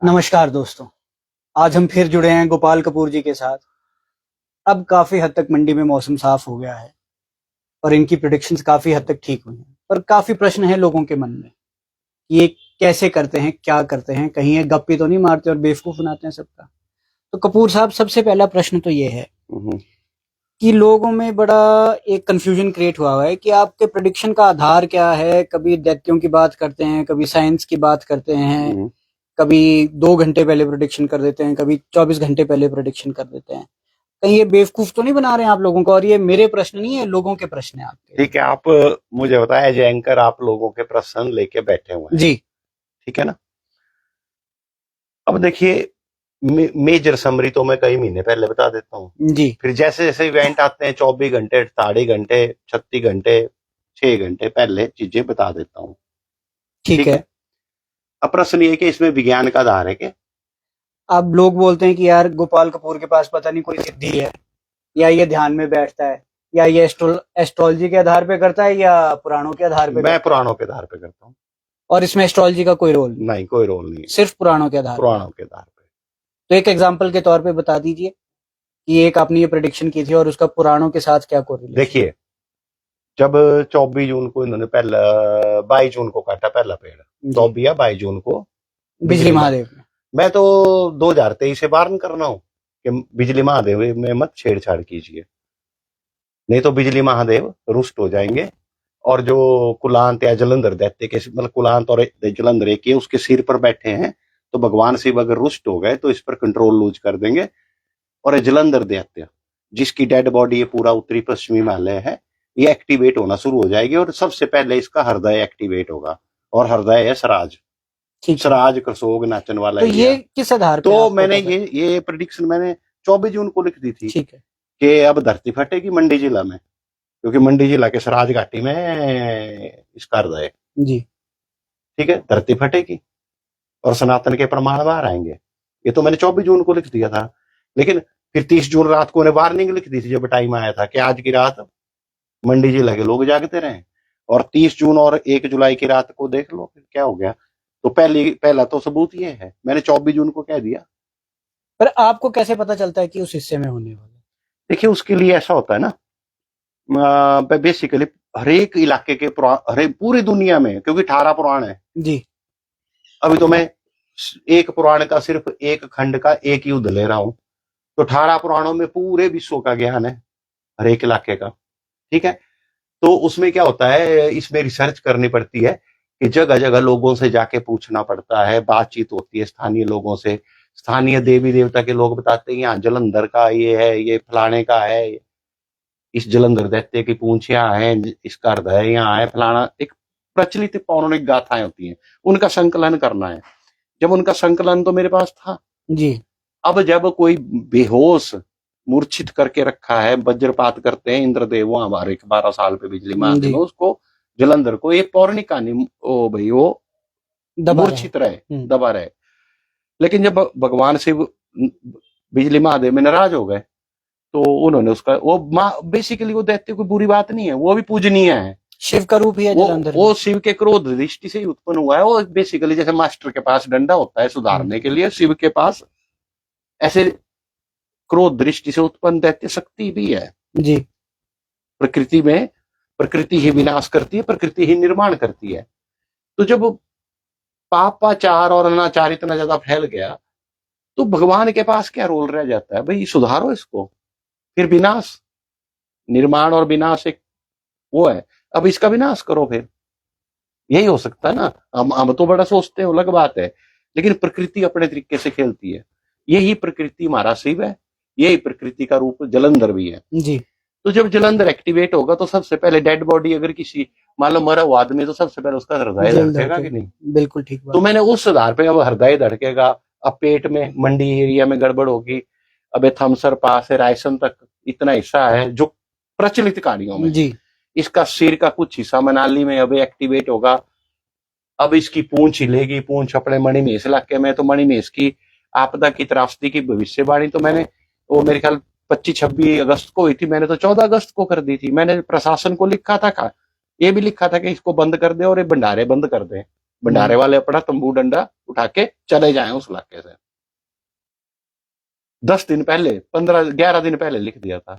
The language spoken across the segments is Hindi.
नमस्कार दोस्तों। आज हम फिर जुड़े हैं गोपाल कपूर जी के साथ। अब काफी हद तक मंडी में मौसम साफ हो गया है और इनकी प्रेडिक्शंस काफी हद तक ठीक हुई हैं, पर काफी प्रश्न हैं लोगों के मन में कि ये कैसे करते हैं, क्या करते हैं, कहीं ये गप्पी तो नहीं मारते और बेवकूफ बनाते हैं सबका। तो कपूर साहब, सबसे पहला प्रश्न तो ये है कि लोगों में बड़ा एक कंफ्यूजन क्रिएट हुआ है कि आपके प्रेडिक्शन का आधार क्या है। कभी दैत्यों की बात करते हैं, कभी साइंस की बात करते हैं, कभी 2 घंटे पहले प्रेडिक्शन कर देते हैं, कभी 24 घंटे पहले प्रेडिक्शन कर देते हैं। कहीं ये बेवकूफ तो नहीं बना रहे हैं आप लोगों को? और ये मेरे प्रश्न नहीं है, लोगों के प्रश्न है आपके। ठीक है, आप मुझे बताया एज एंकर आप लोगों के प्रश्न लेके बैठे हुए हैं जी। ठीक है ना। अब देखिए, मेजर समरी तो मैं कई महीने पहले बता देता हूँ जी। फिर जैसे जैसे इवेंट आते हैं 24 घंटे 48 घंटे 36 घंटे 6 घंटे पहले चीजें बता देता हूँ। ठीक है। अब प्रश्न ये कि इसमें विज्ञान का आधार है क्या? अब लोग बोलते हैं कि यार गोपाल कपूर के पास पता नहीं कोई सिद्धि है, या ये ध्यान में बैठता है, या ये एस्ट्रोलॉजी के आधार पे करता है, या पुराणों के आधार पे? मैं पुराणों के आधार पे करता हूँ। और इसमें एस्ट्रोलॉजी का कोई रोल नहीं, कोई रोल नहीं, सिर्फ पुराणों के आधार पे। तो एक एग्जाम्पल के तौर पे बता दीजिए कि एक आपने ये प्रेडिक्शन की थी और उसका पुराणों के साथ क्या कोरिलेशन? देखिए, जब 24 जून को इन्होंने पहला 22 जून को काटा पहला पेड़, 24 या 22 जून को बिजली महादेव ने। मैं तो 2023 से वार्न कर रहा हूं कि बिजली महादेव में मत छेड़छाड़ कीजिए, नहीं तो बिजली महादेव रुष्ट हो जाएंगे। और जो कुलांत या जलंधर दैत्य के, मतलब कुलांत और जलंधर एक ही उसके सिर पर बैठे हैं, तो भगवान शिव अगर रुष्ट हो गए तो इस पर कंट्रोल लूज कर देंगे। और जलंधर दैत्य जिसकी डेड बॉडी ये पूरा उत्तरी पश्चिमी हिमालय है, ये एक्टिवेट होना शुरू हो जाएगी। और सबसे पहले इसका हृदय एक्टिवेट होगा, और हृदय है सराज, सराज करसोग नाचन वाला। तो ये किस आधार पे? तो मैंने ये प्रेडिक्शन मैंने 24 जून को लिख दी थी। ठीक है। कि अब धरती फटेगी मंडी जिला में, क्योंकि मंडी जिला के सराज घाटी में इसका हृदय जी। ठीक है, धरती फटेगी और सनातन के प्रमाण बाहर आएंगे। ये तो मैंने 24 जून को लिख दिया था। लेकिन फिर 30 जून रात को उन्हें वार्निंग लिख दी थी, जब टाइम आया था कि आज की रात मंडी जिला के लोग जागते रहे। और 30 जून और 1 जुलाई की रात को देख लो फिर क्या हो गया। तो पहला तो सबूत ये है, मैंने 24 जून को कह दिया। पर आपको कैसे पता चलता है कि उस हिस्से में होने वाला? देखिए, उसके लिए ऐसा होता है ना, बेसिकली हरेक इलाके के हरे पूरी दुनिया में, क्योंकि 18 पुराण है जी। अभी तो मैं एक पुराण का सिर्फ एक खंड का एक युद्ध ले रहा हूं, तो 18 पुराणों में पूरे विश्व का ज्ञान है हरेक इलाके का। ठीक है, तो उसमें क्या होता है, इसमें रिसर्च करनी पड़ती है कि जगह जगह लोगों से जाके पूछना पड़ता है, बातचीत होती है स्थानीय लोगों से। स्थानीय देवी देवता के लोग बताते हैं यहाँ जलंधर का ये है, ये फलाने का है, इस जलंधर दैत्य की पूंछ यहाँ है, इसका हृदय यहाँ है, फलाना। एक प्रचलित पौराणिक गाथाएं होती हैं, उनका संकलन करना है। जब उनका संकलन तो मेरे पास था जी। अब जब कोई बेहोश मूर्छित करके रखा है, वज्रपात करते हैं इंद्रदेव वहां हमारे 12 साल पे बिजली मारते हैं उसको, जलंधर को, ये पौराणिक कहानी, ओ भाई वो मूर्छित रहे, दबा रहे। लेकिन जब भगवान शिव बिजली महादेव में नाराज हो गए, तो उन्होंने उसका वो बेसिकली वो दैत्य कोई बुरी बात नहीं है, वो भी पूजनीय है, शिव का रूप ही है जलंधर। वो शिव के क्रोध दृष्टि से ही उत्पन्न हुआ है। वो बेसिकली जैसे मास्टर के पास डंडा होता है सुधारने के लिए, शिव के पास ऐसे क्रोध दृष्टि से उत्पन्न दैत्य शक्ति भी है जी। प्रकृति में प्रकृति ही विनाश करती है, प्रकृति ही निर्माण करती है। तो जब पापाचार और अनाचार इतना ज्यादा फैल गया, तो भगवान के पास क्या रोल रह जाता है, भाई सुधारो इसको। फिर विनाश, निर्माण और विनाश एक वो है, अब इसका विनाश करो, फिर यही हो सकता है ना। हम तो बड़ा सोचते हैं, अलग बात है, लेकिन प्रकृति अपने तरीके से खेलती है। यही प्रकृति हमारा शिव है, यही प्रकृति का रूप जलंधर भी है जी। तो जब जलंधर एक्टिवेट होगा तो सबसे पहले डेड बॉडी अगर किसी मान लो मरा हुआ आदमी, तो सबसे पहले उसका हृदय धड़केगा कि नहीं? बिल्कुल ठीक। तो मैंने उस आधार पे, अब हृदय धड़केगा, अब पेट में मंडी एरिया में गड़बड़ होगी, अब थमसर पास है रायसन तक इतना हिस्सा है जो प्रचलित कहानियों में जी। इसका सिर का कुछ हिस्सा मनाली में अब एक्टिवेट होगा। अब इसकी पूंछ हिलेगी, पूंछ अपने मणिमेश इलाके में, तो मणिमेश की आपदा की त्रासदी की भविष्यवाणी तो मैंने वो मेरे ख्याल 25-26 अगस्त को हुई थी, मैंने तो 14 अगस्त को कर दी थी। मैंने प्रशासन को लिखा था, ये भी लिखा था कि इसको बंद कर दे और ये भंडारे बंद कर दे। भंडारे वाले अपना तंबू डंडा उठा के चले जाएं उस इलाके से। 10 दिन पहले, 11 दिन पहले लिख दिया था।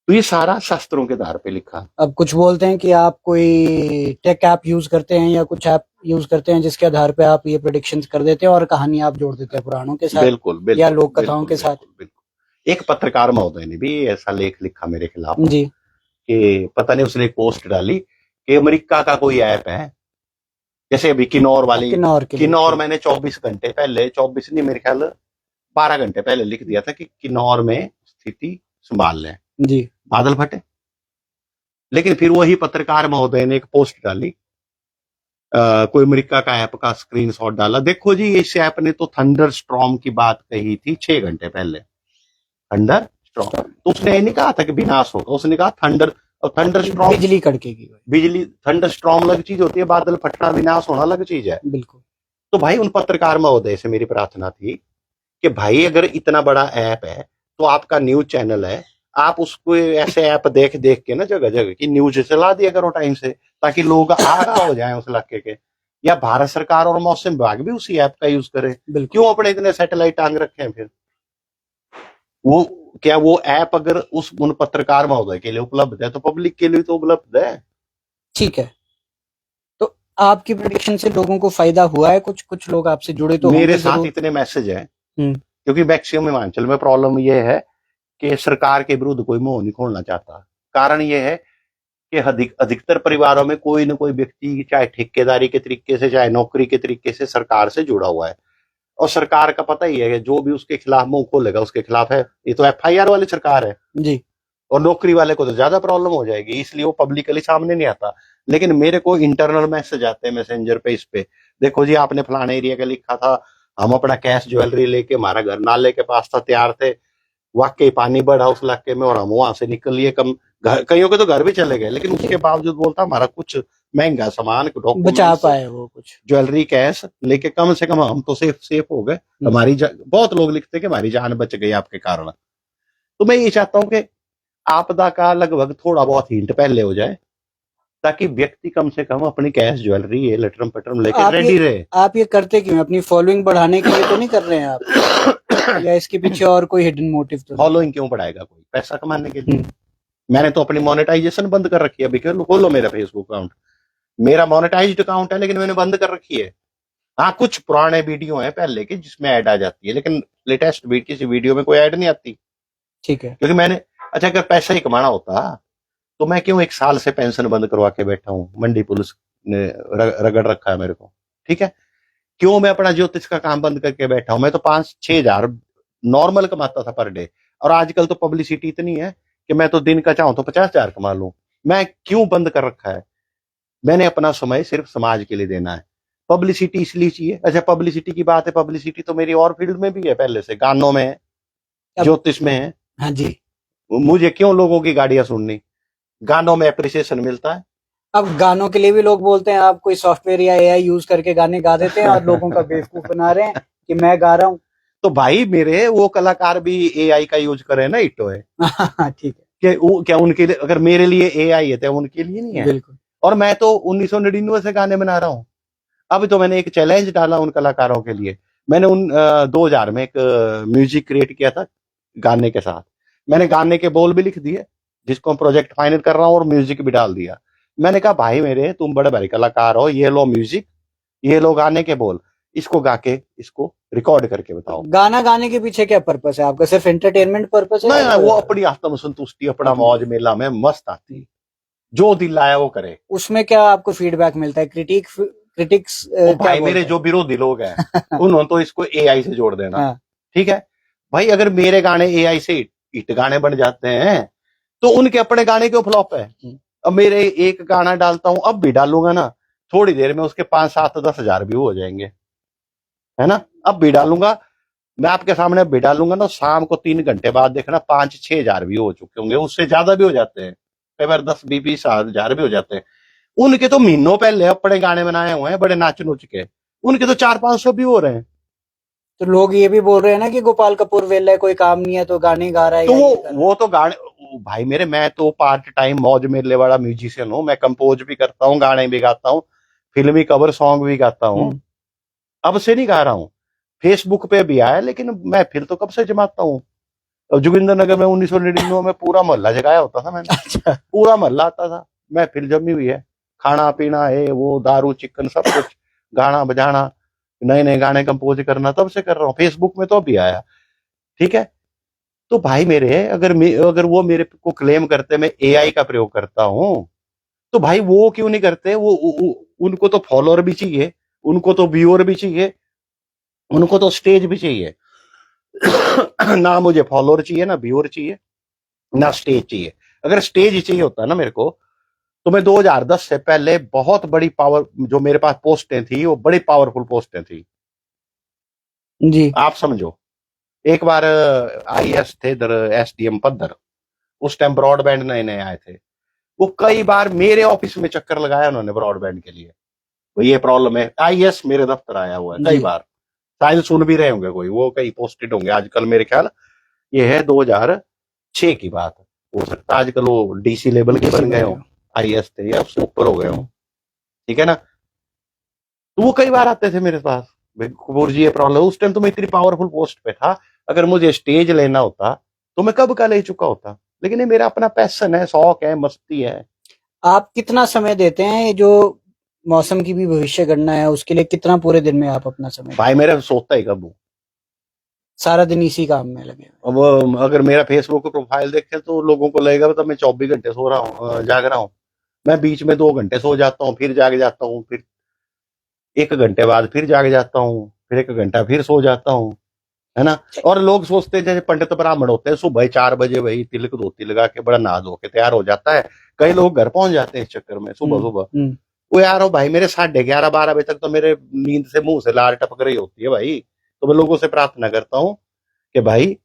तो ये सारा शास्त्रों के आधार पे लिखा। अब कुछ बोलते हैं कि आप कोई टेक ऐप यूज करते हैं या कुछ ऐप यूज करते हैं जिसके आधार पे आप ये प्रेडिक्शंस कर देते हैं और कहानी आप जोड़ देते हैं पुराणों के साथ, बिल्कुल बिल्कुल, या लोक कथाओं के साथ। बिल्कुल। एक पत्रकार महोदय ने भी ऐसा लेख लिखा मेरे खिलाफ जी, कि पता नहीं, उसने एक पोस्ट डाली कि अमेरिका का कोई ऐप है, जैसे अभी किन्नौर वाली, किन्नौर मैंने 24 घंटे पहले, 24 नहीं मेरे ख्याल 12 घंटे पहले लिख दिया था कि किन्नौर में स्थिति संभाल लें जी, बादल फटे। लेकिन फिर वही पत्रकार महोदय ने एक पोस्ट डाली, कोई अमेरिका का ऐप का स्क्रीनशॉट डाला, देखो जी इस ऐप ने तो थंडर स्ट्रॉम की बात कही थी 6 घंटे पहले, थंडर स्ट्रॉम। तो उसने ये नहीं कहा था कि विनाश होगा, उसने कहा थंडर, और थंडर स्ट्रॉम बिजली कड़केगी, बिजली, थंडर स्ट्रॉम अलग चीज होती है, बादल फटना विनाश होना अलग चीज है। बिल्कुल। तो भाई उन पत्रकार महोदय से मेरी प्रार्थना थी कि भाई अगर इतना बड़ा ऐप है तो आपका न्यूज चैनल है, आप उसको ऐसे ऐप देख देख के ना जगह जगह की न्यूज चला दिया करो टाइम से, ताकि लोग आगाह हो जाएं उस इलाके के। या भारत सरकार और मौसम विभाग भी उसी ऐप का यूज करे, क्यों अपने इतने सैटेलाइट टांग रखे हैं फिर? वो क्या वो ऐप अगर उन पत्रकार महोदय के लिए उपलब्ध है तो पब्लिक के लिए तो उपलब्ध है। ठीक है, तो आपकी प्रेडिक्शन से लोगों को फायदा हुआ है? कुछ कुछ लोग आपसे जुड़े तो मेरे साथ इतने मैसेज हैं, क्योंकि मैक्सिमम हिमाचल में प्रॉब्लम ये है कि सरकार के विरुद्ध कोई मुंह नहीं खोलना चाहता। कारण ये है कि अधिकतर परिवारों में कोई ना कोई व्यक्ति, चाहे ठेकेदारी के तरीके से चाहे नौकरी के तरीके से, सरकार से जुड़ा हुआ है। और सरकार का पता ही है कि जो भी उसके खिलाफ मुंह खोलेगा उसके खिलाफ है। ये तो FIR वाली सरकार है जी। और नौकरी वाले को तो ज्यादा प्रॉब्लम हो जाएगी, इसलिए वो पब्लिकली सामने नहीं आता। लेकिन मेरे को इंटरनल मैसेज आते हैं मैसेंजर पे, इस पे देखो जी आपने फलाने एरिया का लिखा था, हम अपना कैश ज्वेलरी लेके, हमारा घर नाले के पास था, तैयार थे, वाकई पानी बढ़ा उस इलाके में और हम वहां से निकल लिए। कईयों के तो घर भी चले गए, लेकिन उसके बावजूद बोलता हमारा कुछ महंगा सामान बचा पाए, वो कुछ ज्वेलरी कैश लेके कम से कम हम तो सेफ हो गए, हमारी बहुत लोग लिखते कि हमारी जान बच गई आपके कारण। तो मैं ये चाहता हूं कि आपदा का लगभग थोड़ा बहुत हिंट पहले हो जाए, ताकि व्यक्ति कम से कम अपनी कैश ज्वेलरी, ये लटरम पटरम लेके रेडी रहे। आप ये करते क्यों? अपनी फॉलोइंग बढ़ाने के लिए तो नहीं कर रहे हैं आप? या इसके पीछे और कोई हिडन मोटिव? तो फॉलोइंग क्यों बढ़ाएगा कोई? पैसा कमाने के लिए। मैंने तो अपनी मोनेटाइजेशन बंद कर रखी है। अभी खोलो मेरा फेसबुक अकाउंट, मेरा मोनेटाइज्ड अकाउंट है, लेकिन मैंने बंद कर रखी है। हाँ, कुछ पुराने वीडियो हैं पहले के जिसमें ऐड आ जाती है, लेकिन लेटेस्ट किसी वीडियो में कोई ऐड नहीं आती। ठीक है, क्योंकि मैंने, अच्छा अगर पैसा ही कमाना होता तो मैं क्यों 1 साल से पेंशन बंद करवा के बैठा हूँ? मंडी पुलिस ने रगड़ रखा है मेरे को, ठीक है। क्यों मैं अपना ज्योतिष का काम बंद करके बैठा हूं? मैं तो 5-6 हजार नॉर्मल कमाता था पर डे, और आजकल तो पब्लिसिटी इतनी है कि मैं तो दिन का चाहूं तो 50,000 कमा लूं। मैं क्यों बंद कर रखा है? मैंने अपना समय सिर्फ समाज के लिए देना है। पब्लिसिटी इसलिए चाहिए। अच्छा, पब्लिसिटी की बात है, पब्लिसिटी तो मेरी और फील्ड में भी है, पहले से गानों में है, ज्योतिष में है। हाँ जी। मुझे क्यों लोगों की गाड़ियां सुननी? गानों में अप्रिसिएशन मिलता है। अब गानों के लिए भी लोग बोलते हैं आप कोई सॉफ्टवेयर या AI यूज करके गाने गा देते हैं और लोगों का बेवकूफ बना रहे हैं कि मैं गा रहा हूँ। तो भाई मेरे वो कलाकार भी AI का यूज करे ना, इटो है। ठीक है, क्या उनके लिए, अगर मेरे लिए AI है तो उनके लिए नहीं है? बिल्कुल। और मैं तो 1999 से गाने बना रहा हूँ। अब तो मैंने एक चैलेंज डाला उन कलाकारों के लिए। मैंने 2000 में एक म्यूजिक क्रिएट किया था गाने के साथ। मैंने गाने के बोल भी लिख दिए, जिसको हम प्रोजेक्ट फाइनल कर रहा हूँ, और म्यूजिक भी डाल दिया। मैंने कहा भाई मेरे, तुम बड़े भारी कलाकार हो, ये लो म्यूजिक, ये लो गाने के बोल, इसको गा के इसको रिकॉर्ड करके बताओ। गाना गाने के पीछे क्या पर्पस है आपका? सिर्फ एंटरटेनमेंट पर्पस है? नहीं, वो अपनी आत्म संतुष्टि, अपना मौज मेला में मस्त आती, जो दिल आया वो करे। उसमें क्या आपको फीडबैक मिलता है? क्रिटिक्स भाई मेरे जो विरोधी लोग हैं उन्होंने तो इसको AI से जोड़ देना। ठीक है भाई, अगर मेरे गाने AI से हिट गाने बन जाते हैं तो उनके अपने गाने क्यों फ्लॉप है? अब मेरे एक गाना डालता हूं, अब भी डालूंगा ना, थोड़ी देर में उसके 5-7-10 हजार व्यू हो जाएंगे, है ना। अब भी डालूंगा, मैं आपके सामने अब भी डालूंगा ना, शाम को 3 घंटे बाद देखना 5-6 हजार व्यू हो चुके होंगे, उससे ज्यादा भी हो जाते हैं, कई बार 10-20 हजार भी हो जाते हैं। उनके तो महीनों पहले अपने गाने बनाए हुए हैं बड़े नाच नुच के, उनके तो 400-500 भी हो रहे हैं। तो लोग ये भी बोल रहे हैं ना कि गोपाल कपूर वेला है, कोई काम नहीं है तो गाने गा रहा है। तो वो तो गाने, भाई मेरे, मैं तो पार्ट टाइम मौज मेले वाला म्यूजिशियन हूँ। मैं कंपोज भी करता हूँ, गाने भी गाता हूँ, फिल्मी कवर सॉन्ग भी गाता हूँ। अब से नहीं गा रहा हूँ, फेसबुक पे भी आया, लेकिन मैं फिर तो कब से जमाता हूँ। अब जोगिंदर नगर में 1999 में पूरा मोहल्ला जगाया होता था मैंने, अच्छा। पूरा मोहल्ला आता था। मैं फिर जमी हुई है, खाना पीना है वो, दारू चिकन सब कुछ, गाना बजाना, नए नए गाने कंपोज करना, तब से कर रहा हूँ। फेसबुक में तो अभी आया, ठीक है। तो भाई मेरे, अगर वो मेरे को क्लेम करते मैं एआई का प्रयोग करता हूँ, तो भाई वो क्यों नहीं करते? उनको तो फॉलोअर भी चाहिए, उनको तो व्यूअर भी चाहिए, उनको तो स्टेज भी चाहिए। ना मुझे फॉलोअर चाहिए, ना व्यूअर चाहिए, ना स्टेज चाहिए। अगर स्टेज चाहिए होता ना मेरे को, तो मैं 2010 से पहले बहुत बड़ी पावर, जो मेरे पास पोस्टें थी वो बड़ी पावरफुल पोस्टें थी। जी। आप समझो, एक बार आईएएस थे इधर, एसडीएम पद्धर, उस टाइम ब्रॉडबैंड नए नए आए थे। वो कई बार मेरे ऑफिस में चक्कर लगाया उन्होंने ब्रॉडबैंड के लिए, तो ये प्रॉब्लम है। आईएएस मेरे दफ्तर आया हुआ है कई जी। बार, शायद सुन भी रहे होंगे कोई, वो कहीं पोस्टेड होंगे आजकल। मेरे ख्याल ये है 2006 की बात, हो सकता है आजकल वो डीसी लेवल के बन गए हो, आईएएस थे या उससे ऊपर हो गए हो, ठीक है ना। तो वो कई बार आते थे मेरे पास, भाई कपूर जी ये प्रॉब्लम। उस टाइम तो मैं इतनी पावरफुल पोस्ट पे था, अगर मुझे स्टेज लेना होता तो मैं कब का ले चुका होता। लेकिन ये मेरा अपना पैशन है, शौक है, मस्ती है। आप कितना समय देते हैं? ये जो मौसम की भी भविष्य गणना है, उसके लिए कितना पूरे दिन में आप अपना समय? भाई मेरा सोता ही कब हूँ, सारा दिन इसी काम में लगे हुए? अब अगर मेरा फेसबुक का प्रोफाइल देखे तो लोगों को लगेगा मतलब मैं 24 घंटे सो रहा हूँ, जाग रहा हूँ। मैं बीच में 2 घंटे सो जाता हूँ, फिर जाग जाता हूँ, फिर 1 घंटे बाद फिर जाग जाता हूँ, फिर 1 घंटा फिर सो जाता हूँ, है ना। और लोग सोचते हैं जैसे पंडित ब्राह्मण होते हैं, सुबह 4 बजे वही तिलक धोती लगा के बड़ा नहा धो के तैयार हो जाता है। कई लोग घर पहुंच जाते हैं इस चक्कर में सुबह सुबह। वो यार हो भाई, मेरे 11:30-12 बजे तक तो मेरे नींद से मुंह से लार टपक रही होती है भाई। तो मैं लोगों से प्रार्थना करता हूँ कि भाई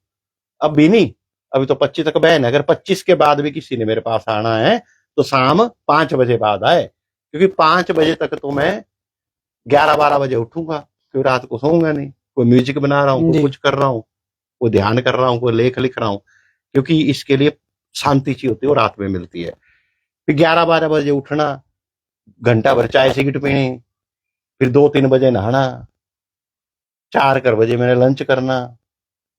अब भी नहीं, अभी तो 25 तक बहन है, अगर 25 के बाद भी किसी ने मेरे पास आना है तो शाम 5 बजे बाद आए, क्योंकि 5 बजे तक तो मैं 11-12 बजे उठूंगा, क्योंकि रात को सोऊंगा नहीं। कोई म्यूजिक बना रहा हूँ, कोई कुछ कर रहा हूँ, कोई ध्यान कर रहा हूँ, कोई लेख लिख रहा हूँ, क्योंकि इसके लिए शांति चाहिए होती है, वो रात में मिलती है। फिर 11-12 बजे उठना, घंटा भर चाय सिगरेट पीनी, फिर 2-3 बजे नहाना, 4 बजे मैंने लंच करना,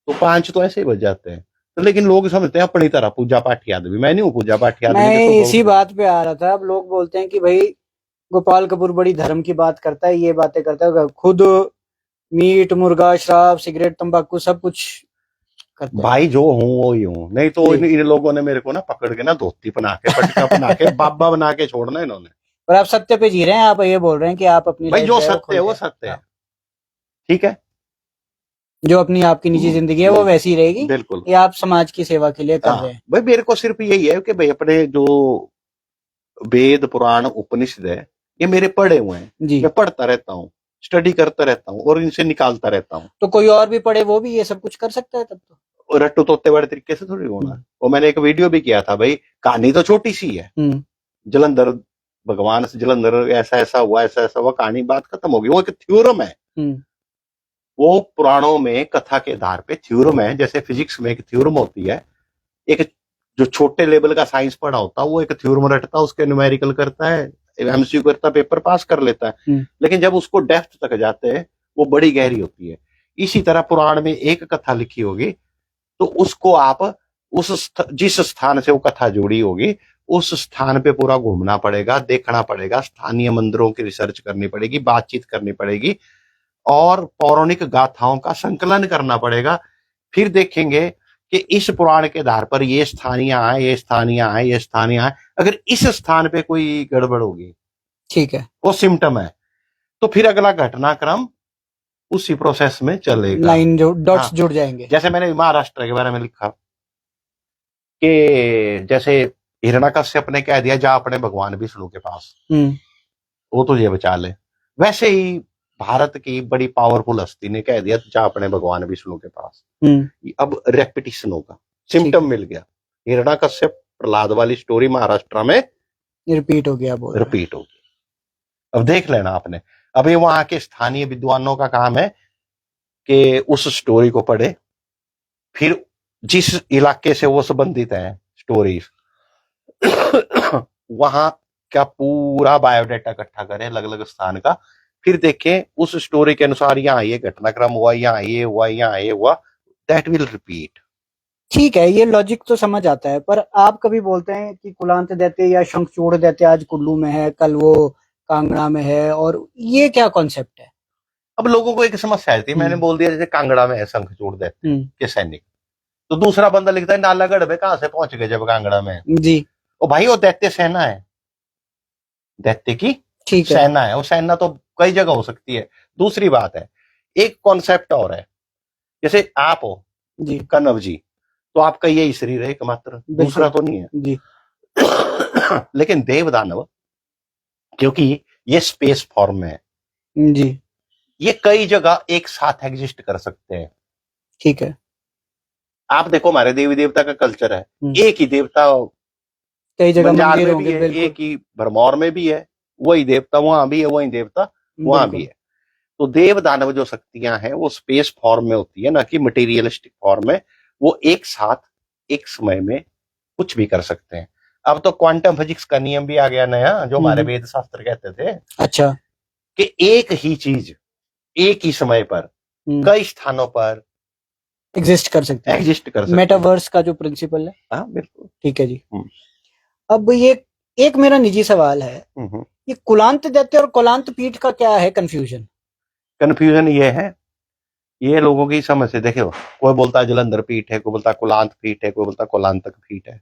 तो 5 तो ऐसे ही बज जाते हैं। तो लेकिन लोग समझते हैं अपनी तरह पूजा पाठी आदमी, मैं नहीं हूँ पूजा पाठी आदमी। मैं इसी बात पे आ रहा था। अब लोग बोलते हैं कि भाई गोपाल कपूर बड़ी धर्म की बात करता है, ये बातें करता है, खुद मीट मुर्गा शराब सिगरेट तंबाकू सब कुछ करता है। भाई जो हूँ वो ही हूँ, नहीं तो इन लोगों ने मेरे को ना पकड़ के ना धोती पहना के पटका पहना के बाबा बना के छोड़ना इन्होंने। पर आप सत्य पे जी रहे हैं, आप ये बोल रहे हैं कि आप अपनी भाई लाइफ जो जो है सत्य है वो सत्य है, ठीक है। जो अपनी आपकी निजी जिंदगी है वो वैसी रहेगी, बिल्कुल। ये आप समाज की सेवा के लिए कर रहे हैं। भाई मेरे को सिर्फ यही है कि भाई अपने जो वेद पुराण उपनिषद है ये मेरे पढ़े हुए हैं जी। मैं पढ़ता रहता हूँ, स्टडी करता रहता हूँ और इनसे निकालता रहता हूँ। तो कोई और भी पढ़े वो भी ये सब कुछ कर सकता है तब तो? और रट्टू तोते बड़े तरीके से थोड़ी होना। और मैंने एक वीडियो भी किया था भाई, कहानी तो छोटी सी है, जलंधर भगवान से जलंधर ऐसा ऐसा हुआ, ऐसा ऐसा हुआ, कहानी बात खत्म होगी। वो एक थ्योरम है, वो पुराणों में कथा के आधार पे थ्योरम है। जैसे फिजिक्स में एक थ्योरम होती है, एक जो छोटे लेवल का साइंस पढ़ा होता है वो एक थ्योरम रटता है, उसके न्यूमेरिकल करता है, एमसीक्यू करता है, पेपर पास कर लेता है। लेकिन जब उसको डेप्थ तक जाते हैं वो बड़ी गहरी होती है। इसी तरह पुराण में एक कथा लिखी होगी तो उसको आप जिस स्थान से वो कथा जुड़ी होगी उस स्थान पे पूरा घूमना पड़ेगा, देखना पड़ेगा, स्थानीय मंदिरों की रिसर्च करनी पड़ेगी, बातचीत करनी पड़ेगी और पौराणिक गाथाओं का संकलन करना पड़ेगा। फिर देखेंगे कि इस पुराण के आधार पर ये स्थानीय आए, ये स्थानीय आए, ये स्थानीय आए। अगर इस स्थान पे कोई गड़बड़ होगी, ठीक है, वो सिम्टम है, तो फिर अगला घटनाक्रम उसी प्रोसेस में चलेगा, लाइन जो डॉट्स जुड़ जाएंगे। जैसे मैंने महाराष्ट्र के बारे में लिखा कि जैसे हिरण्याकश्यप ने कह दिया जा अपने भगवान विष्णु के पास, वो तुझे बचा ले, वैसे ही भारत की बड़ी पावरफुल हस्ती ने कह दिया जा अपने भगवान विष्णु के पास। अब रेपिटिशन होगा, सिम्टम मिल गया। हिरण्याकश्यप प्रहलाद वाली स्टोरी महाराष्ट्र में रिपीट हो गया, रिपीट हो गया। अब देख लेना आपने। अभी वहां के स्थानीय विद्वानों का काम है कि उस स्टोरी को पढ़े, फिर जिस इलाके से वो संबंधित है स्टोरीज वहां का पूरा बायोडाटा इकट्ठा करें अलग अलग स्थान का, फिर देखें उस स्टोरी के अनुसार यहाँ ये घटनाक्रम हुआ, यहाँ ये हुआ, यहाँ ये हुआ, दैट विल रिपीट। ठीक है, ये लॉजिक तो समझ आता है, पर आप कभी बोलते हैं कि कुलांत दैत्य या शंखचूड़ दैत्य आज कुल्लू में है, कल वो कांगड़ा में है, और ये क्या कॉन्सेप्ट है? अब लोगों को एक समस्या आती है, मैंने बोल दिया जैसे कांगड़ा में है शंखचूड़ दैत्य के सैनिक, तो दूसरा बंदा लिखता है नालागढ़ में कहां से पहुंच गए जब कांगड़ा में जी। ओ भाई वो दैत्य सेना है, दैत्य की ठीक है। सेना है, वो सेना तो कई जगह हो सकती है। दूसरी बात है, एक कॉन्सेप्ट और है, जैसे आप हो जी कनव जी, तो आपका यही शरीर है एकमात्र, दूसरा तो नहीं है जी। लेकिन देव दानव क्योंकि ये स्पेस फॉर्म में है जी ये कई जगह एक साथ एग्जिस्ट कर सकते हैं। ठीक है। आप देखो हमारे देवी देवता का कल्चर है, एक ही देवता कई जगह बंजार मंदिर में होंगे, भी है, बिल्कुल। एक ही भरमौर में भी है, वही देवता वहां भी है, वही देवता वहां भी है। तो देव दानव जो शक्तियां हैं वो स्पेस फॉर्म में होती है, ना कि मटेरियलिस्टिक फॉर्म में। वो एक साथ एक समय में कुछ भी कर सकते हैं। अब तो क्वांटम फिजिक्स का नियम भी आ गया नया, जो हमारे वेद शास्त्र कहते थे। अच्छा। कि एक ही चीज एक ही समय पर कई स्थानों पर एग्जिस्ट कर सकते हैं। मेटावर्स का जो प्रिंसिपल है। हाँ बिल्कुल। ठीक है जी। अब ये एक मेरा निजी सवाल है, ये कुलांत दैत्य और कुलांत पीठ का क्या है कंफ्यूजन ये है, ये लोगों की समझ से देखो, कोई बोलता है जलंधर पीठ है, कोई बोलता है कुलांत पीठ है, कोई बोलता है कुलांतक पीठ है,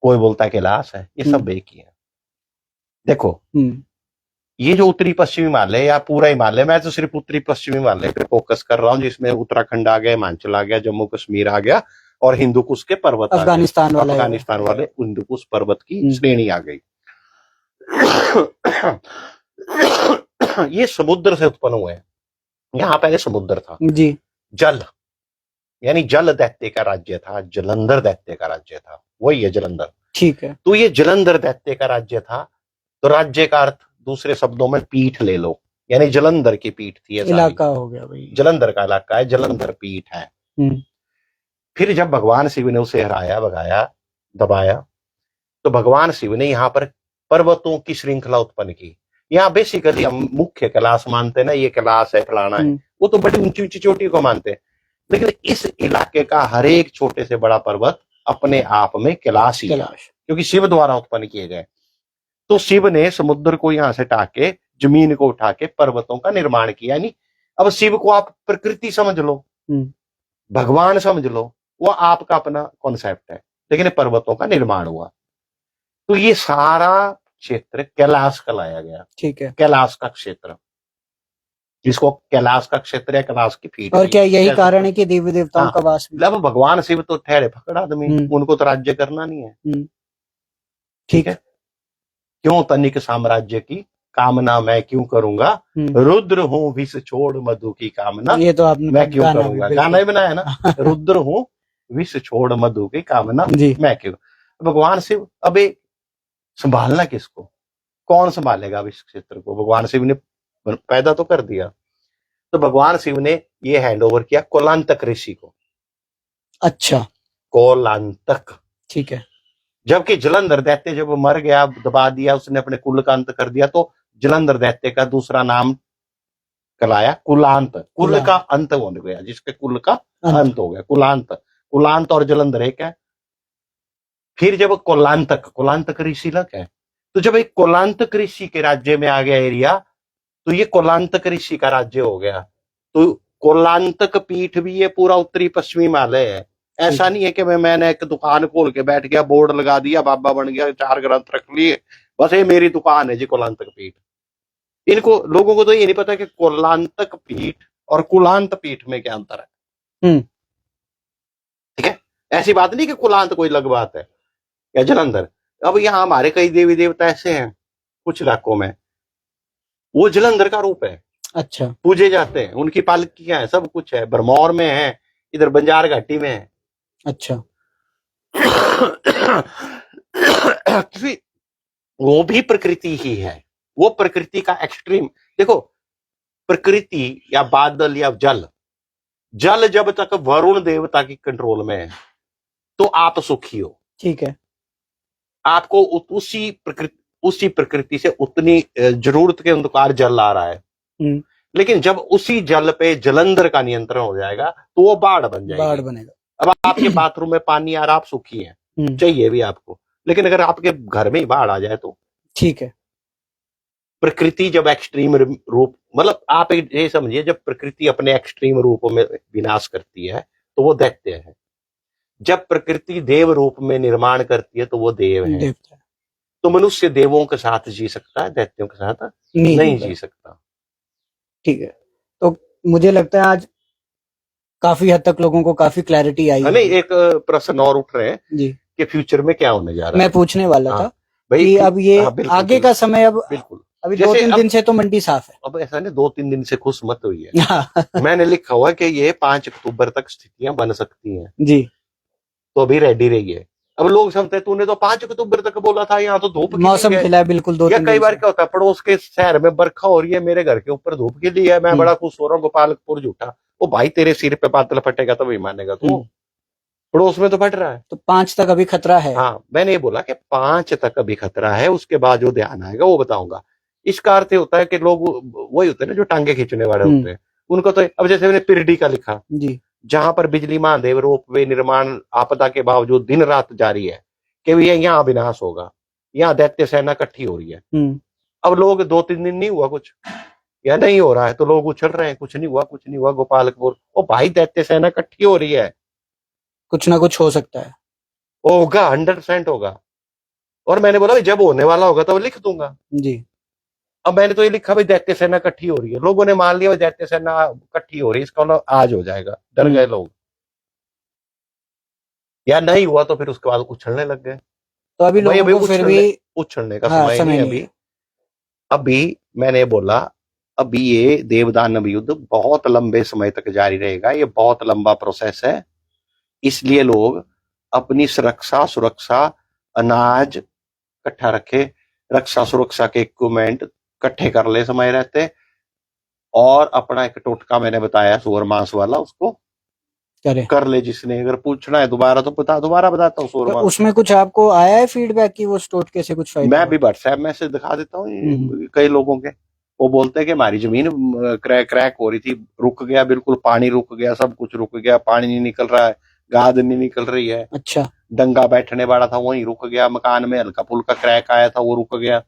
कोई बोलता है कैलाश है, ये सब एक ही है। देखो ये जो उत्तरी पश्चिमी हिमालय या पूरा हिमालय, मैं तो सिर्फ उत्तरी पश्चिमी हिमालय पे फोकस कर रहा हूँ, जिसमें उत्तराखंड आ गया, हिमाचल आ गया, जम्मू कश्मीर आ गया और हिंदू कुश के पर्वत, अफगानिस्तान वाले हिंदू कुश पर्वत की श्रेणी आ गई। ये समुद्र से उत्पन्न हुए हैं। यहाँ पहले समुद्र था जी, जल, यानी जल दैत्य का राज्य था, जलंधर दैत्य का राज्य था, वही है जलंधर। ठीक है। तो ये जलंधर दैत्य का राज्य था, तो राज्य का अर्थ दूसरे शब्दों में पीठ ले लो, यानी जलंधर की पीठ थी, इलाका हो गया भाई, जलंधर का इलाका है, जलंधर पीठ है। फिर जब भगवान शिव ने उसे हराया, भगाया, दबाया, तो भगवान शिव ने यहाँ पर पर्वतों की श्रृंखला उत्पन्न की। यहाँ बेसिकली हम मुख्य कैलाश मानते ना, ये कैलाश है, फलाना है, वो तो बड़ी ऊंची ऊंची चोटी को मानते हैं, लेकिन इस इलाके का हर एक छोटे से बड़ा पर्वत अपने आप में कैलाश ही है, क्योंकि शिव द्वारा उत्पन्न किए गए। तो शिव ने समुद्र को यहां से टाके, जमीन को उठा के पर्वतों का निर्माण किया। यानी अब शिव को आप प्रकृति समझ लो, भगवान समझ लो, वो आपका अपना कॉन्सेप्ट है, लेकिन पर्वतों का निर्माण हुआ। तो ये सारा क्षेत्र कैलाश कहलाया गया। ठीक है, कैलाश का क्षेत्र, जिसको कैलाश का क्षेत्र या कैलाश की पीठ। और क्या यही कारण है कि देवी देवताओं का वास? अब भगवान शिव तो ठहरे फकड़ आदमी, उनको तो राज्य करना नहीं है। ठीक है, क्यों तनिक साम्राज्य की कामना मैं क्यों करूंगा, रुद्र हूँ विष छोड़ मधु की कामना, ये तो आपने मैं क्यों करूंगा, गाना ही बनाया ना, रुद्र हूँ विष छोड़ मधु की कामना मैं क्यों। भगवान शिव अब संभालना किसको, कौन संभालेगा अब इस क्षेत्र को? भगवान शिव ने पैदा तो कर दिया, तो भगवान शिव ने ये हैंड ओवर किया कोलांतक ऋषि को। अच्छा, कोलांतक, ठीक है। जबकि जलंधर दैत्य जब मर गया, दबा दिया उसने, अपने कुल का अंत कर दिया, तो जलंधर दैत्य का दूसरा नाम कहलाया कुलांत। कुल का अंत हो गया, जिसके कुल का अंत हो गया, कुलांत। कुलांत और जलंधर एक है। फिर जब कोलांतक ऋषि लग है, तो जब एक कोलांतक ऋषि के राज्य में आ गया एरिया, तो ये कोलांतक ऋषि का राज्य हो गया। तो कोलांतक पीठ भी ये पूरा उत्तरी पश्चिमी हिमालय है। ऐसा नहीं है कि मैंने एक दुकान खोल के बैठ गया, बोर्ड लगा दिया, बाबा बन गया, 4 ग्रंथ रख लिए, बस ये मेरी दुकान है जी कोलांतक पीठ। इनको लोगों को तो ये नहीं पता कि कोलांतक पीठ और कुलांत पीठ में क्या अंतर है। ठीक है, ऐसी बात नहीं कि कुलांत कोई अलग बात है या जलंधर। अब यहाँ हमारे कई देवी देवता ऐसे हैं कुछ इलाकों में, वो जलंधर का रूप है। अच्छा, पूजे जाते हैं, उनकी पालकियां है, सब कुछ है, भरमौर में है, इधर बंजार घाटी में है। अच्छा, वो भी प्रकृति ही है, वो प्रकृति का एक्सट्रीम। देखो, प्रकृति या बादल या जल जब तक वरुण देवता की कंट्रोल में है तो आप सुखी हो। ठीक है, आपको उसी प्रकृति उसी प्रकृति से उतनी जरूरत के अनुसार जल आ रहा है। हम्म। लेकिन जब उसी जल पे जलंधर का नियंत्रण हो जाएगा तो वो बाढ़ बन बाढ़ जाएगी। बनेगा। अब आपके बाथरूम में पानी आ रहा, आप सुखी है, चाहिए भी आपको, लेकिन अगर आपके घर में ही बाढ़ आ जाए तो ठीक है। प्रकृति जब एक्सट्रीम रूप, मतलब आप ये समझिए, जब प्रकृति अपने एक्सट्रीम रूप में विनाश करती है तो वो दैत्य है। जब प्रकृति देव रूप में निर्माण करती है तो वो देव है। देवता। तो मनुष्य देवों के साथ जी सकता है, दैत्यों के साथ नहीं जी सकता। ठीक है, तो मुझे लगता है आज काफी हद तक लोगों को काफी क्लैरिटी आई है। नहीं, एक प्रश्न और उठ रहे हैं जी कि फ्यूचर में क्या होने जा रहा है। मैं पूछने वाला था भाई कि अब ये बिल्कुल, आगे का समय, अब बिल्कुल अभी 2-3 दिन से तो मंडी साफ है। अब ऐसा नहीं 2-3 दिन से खुश मत हुई है। मैंने लिखा हुआ कि ये 5 अक्टूबर तक स्थितियां बन सकती हैं जी, तो अभी रेडी रहिए। अब लोग समझते हैं तूने तो 5 अक्टूबर तक बोला था, यहाँ तो धूप मौसम खिला है बिल्कुल। 2-3 दिन कई बार क्या होता है, पड़ोस के शहर में बरखा हो रही है, मेरे घर के ऊपर धूप खिली है, मैं बड़ा खुश हो रहा हूँ, गोपालपुर झूठा। ओ भाई, तेरे सिर पे बादल फटेगा तो भी मानेगा तू, पड़ोस में तो फट रहा है। तो 5 तक अभी खतरा है। हाँ, मैंने ये बोला कि 5 तक अभी खतरा है, उसके बाद जो ध्यान आएगा वो बताऊंगा। इसका अर्थ होता है कि लोग वही होते हैं ना जो टांगे खींचने वाले होते हैं, उनको तो अब जैसे मैंने पिरडी का लिखा जी, जहां पर बिजली महादेव रोपवे निर्माण आपदा के बावजूद दिन रात जारी है कि भैया यहाँ विनाश होगा, यहाँ दैत्य सेना इकट्ठी हो रही है। अब लोग 2-3 दिन नहीं हुआ कुछ, या नहीं हो रहा है तो लोग उछल रहे हैं, कुछ नहीं हुआ, कुछ नहीं हुआ गोपालपुर। ओ भाई, दैत्य सेना इकट्ठी हो रही है, कुछ ना कुछ हो सकता है, होगा, 100% होगा। और मैंने बोला जब होने वाला होगा तो लिख दूंगा जी। अब मैंने तो ये लिखा भाई दैत्य सेना इकट्ठी हो रही है, लोगों ने मान लिया दैत्य सेना इकट्ठी हो रही है, इसका मतलब आज हो जाएगा, डर गए लोग। या नहीं हुआ तो फिर उसके बाद उछलने लग गए। तो अभी लोगों को फिर भी उछलने का समय नहीं अभी। अभी मैंने बोला अभी ये देवदानव युद्ध बहुत लंबे समय तक जारी रहेगा, ये बहुत लंबा प्रोसेस है, इसलिए लोग अपनी सुरक्षा, अनाज इकट्ठा रखे, रक्षा सुरक्षा के इक्विपमेंट इकट्ठे कर ले समय रहते, और अपना एक टोटका मैंने बताया सुअर मांस वाला, उसको कर ले। जिसने अगर पूछना है दोबारा तो दोबारा बताता हूँ सुअर मांस। उसमें कुछ आपको आया है फीडबैक की वो टोटके से कुछ फायदा? मैं भी व्हाट्सएप मैसेज दिखा देता हूँ कई लोगों के, वो बोलते हैं कि हमारी जमीन क्रैक हो रही थी, रुक गया, बिल्कुल पानी रुक गया, सब कुछ रुक गया, पानी नहीं निकल रहा है, गाद नहीं निकल रही है। अच्छा। डंगा बैठने वाला था वहीं रुक गया, मकान में हल्का फुल्का क्रैक आया था वो रुक गया।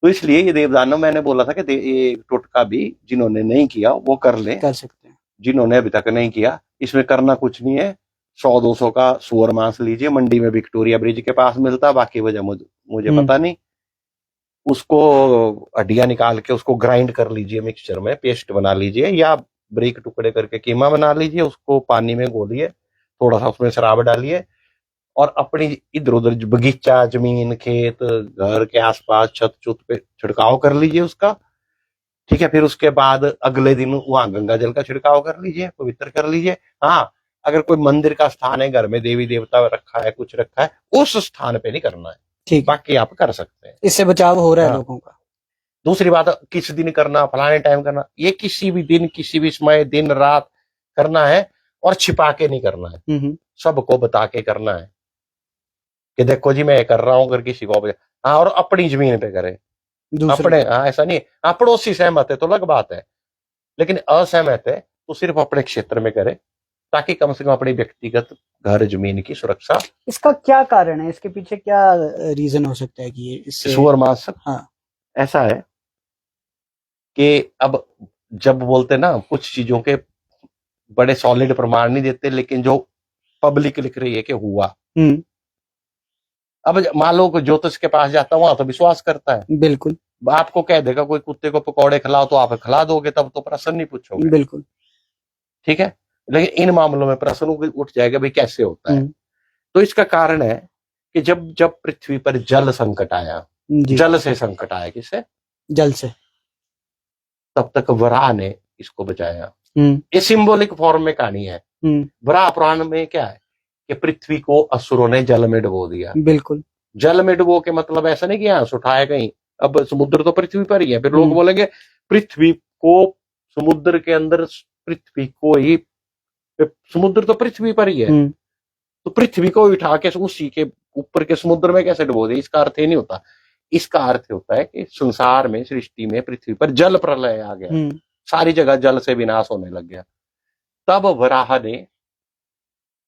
तो इसलिए ये देवदानव मैंने बोला था कि ये टोटका भी जिन्होंने नहीं किया वो कर ले, कर सकते हैं। जिन्होंने अभी तक नहीं किया, इसमें करना कुछ नहीं है, 100-200 का सुअर मांस लीजिए, मंडी में विक्टोरिया ब्रिज के पास मिलता है, बाकी वजह मुझे पता नहीं। उसको हड्डियां निकाल के उसको ग्राइंड कर लीजिए, मिक्सचर में पेस्ट बना लीजिए, या ब्रेक टुकड़े करके कीमा बना लीजिए, उसको पानी में घोलिए, थोड़ा सा उसमें शराब डालिए, और अपनी इधर उधर बगीचा, जमीन, खेत, घर के आसपास छत छुत पे छिड़काव कर लीजिए उसका। ठीक है, फिर उसके बाद अगले दिन वहां गंगा जल का छिड़काव कर लीजिए, पवित्र कर लीजिए। हाँ, अगर कोई मंदिर का स्थान है, घर में देवी देवता रखा है, कुछ रखा है, उस स्थान पे नहीं करना है, ठीक, बाकी आप कर सकते हैं, इससे बचाव हो रहा है लोगों का। दूसरी बात, किस दिन करना, फलाने टाइम करना, ये किसी भी दिन, किसी भी समय, दिन रात करना है, और छिपा के नहीं करना है, सबको बता के करना है कि देखो जी मैं कर रहा हूं, अगर किसी को। हाँ, और अपनी जमीन पे करे, अपने, हाँ ऐसा नहीं, हाँ पड़ोसी सहमत है तो अलग बात है, लेकिन असहमत है तो सिर्फ अपने क्षेत्र में करे, ताकि कम से कम अपनी व्यक्तिगत घर जमीन की सुरक्षा। इसका क्या कारण है, इसके पीछे क्या रीजन हो सकता है कि ये सुअर मांस? हाँ, ऐसा है कि अब जब बोलते ना, कुछ चीजों के बड़े सॉलिड प्रमाण नहीं देते, लेकिन जो पब्लिक लिख रही है कि हुआ, अब मान लो ज्योतिष के पास जाता हूं तो विश्वास करता है, बिल्कुल, आपको कह देगा कोई कुत्ते को पकौड़े खिलाओ तो आप खिला दोगे, तब तो प्रश्न नहीं पूछोगे, बिल्कुल, ठीक है। लेकिन इन मामलों में प्रश्न उठ जाएगा भाई कैसे होता है। तो इसका कारण है कि जब पृथ्वी पर जल संकट आया, जल से संकट आया, किससे? जल से, तब तक वराह ने इसको बचाया। ये सिंबॉलिक फॉर्म में कहानी है। वराह पुराण में क्या है कि पृथ्वी को असुरों ने जल में डुबो दिया, बिल्कुल, जल में डुबो के मतलब ऐसा नहीं कि यहाँ से उठाया कहीं, अब समुद्र तो पृथ्वी पर ही है, फिर लोग बोलेंगे पृथ्वी को समुद्र के अंदर, पृथ्वी को ही, समुद्र तो पृथ्वी पर ही है, तो पृथ्वी को उठा के उसी के ऊपर के समुद्र में कैसे डुबो दिया, इसका अर्थ ये नहीं होता। इसका अर्थ होता है कि संसार में, सृष्टि में, पृथ्वी पर जल प्रलय आ गया, सारी जगह जल से विनाश होने लग गया। तब वराह ने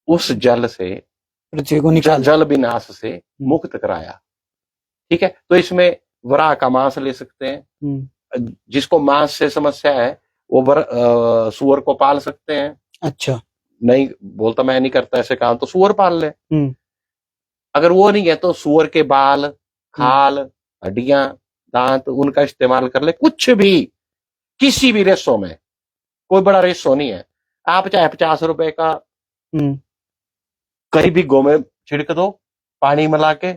उस जल से, पृथ्वी को निकाल, जल विनाश से मुक्त कराया। ठीक है, तो इसमें वराह का मांस ले सकते हैं। जिसको मांस से समस्या है वो सुअर को पाल सकते हैं। अच्छा, नहीं बोलता मैं नहीं करता ऐसे काम, तो सुअर पाल ले। अगर वो नहीं है तो सुअर के बाल, खाल, हड्डियां, दांत, उनका इस्तेमाल कर ले। कुछ भी, किसी भी रेशो में, कोई बड़ा रेशो नहीं है। आप चाहे 50 रुपए का कहीं भी गौ में छिड़क दो पानी मिला के,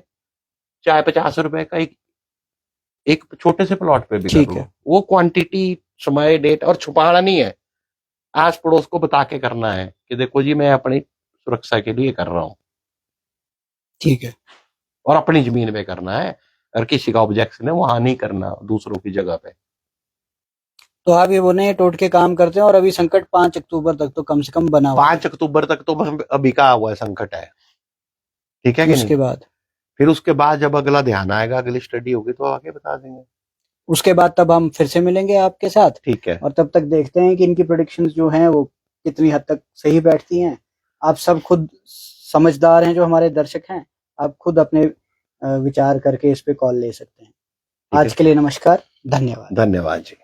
चाहे 50 रुपए का एक छोटे से प्लॉट पे भी कर लो। वो क्वांटिटी, समय, डेट और छुपाना नहीं है। आस पड़ोस को बता के करना है कि देखो जी मैं अपनी सुरक्षा के लिए कर रहा हूं। ठीक है, और अपनी जमीन पे करना है, और किसी का ऑब्जेक्शन है वहां नहीं करना, दूसरों की जगह पे। तो आप ये बोले टोटके काम करते हैं, और अभी संकट 5 अक्टूबर तक तो कम से कम बना हुआ है। 5 अक्टूबर तक तो अभी का हुआ है संकट है। ठीक है कि उसके बाद फिर उसके बाद जब अगला ध्यान आएगा, अगली स्टडी होगी तो आगे बता देंगे। उसके बाद तब हम फिर से मिलेंगे आपके साथ। ठीक है, और तब तक देखते हैं कि इनकी प्रेडिक्शंस जो हैं वो कितनी हद तक सही बैठती हैं। आप सब खुद समझदार हैं, जो हमारे दर्शक हैं, आप खुद अपने विचार करके इस पे कॉल ले सकते हैं। आज के लिए नमस्कार, धन्यवाद। धन्यवाद जी।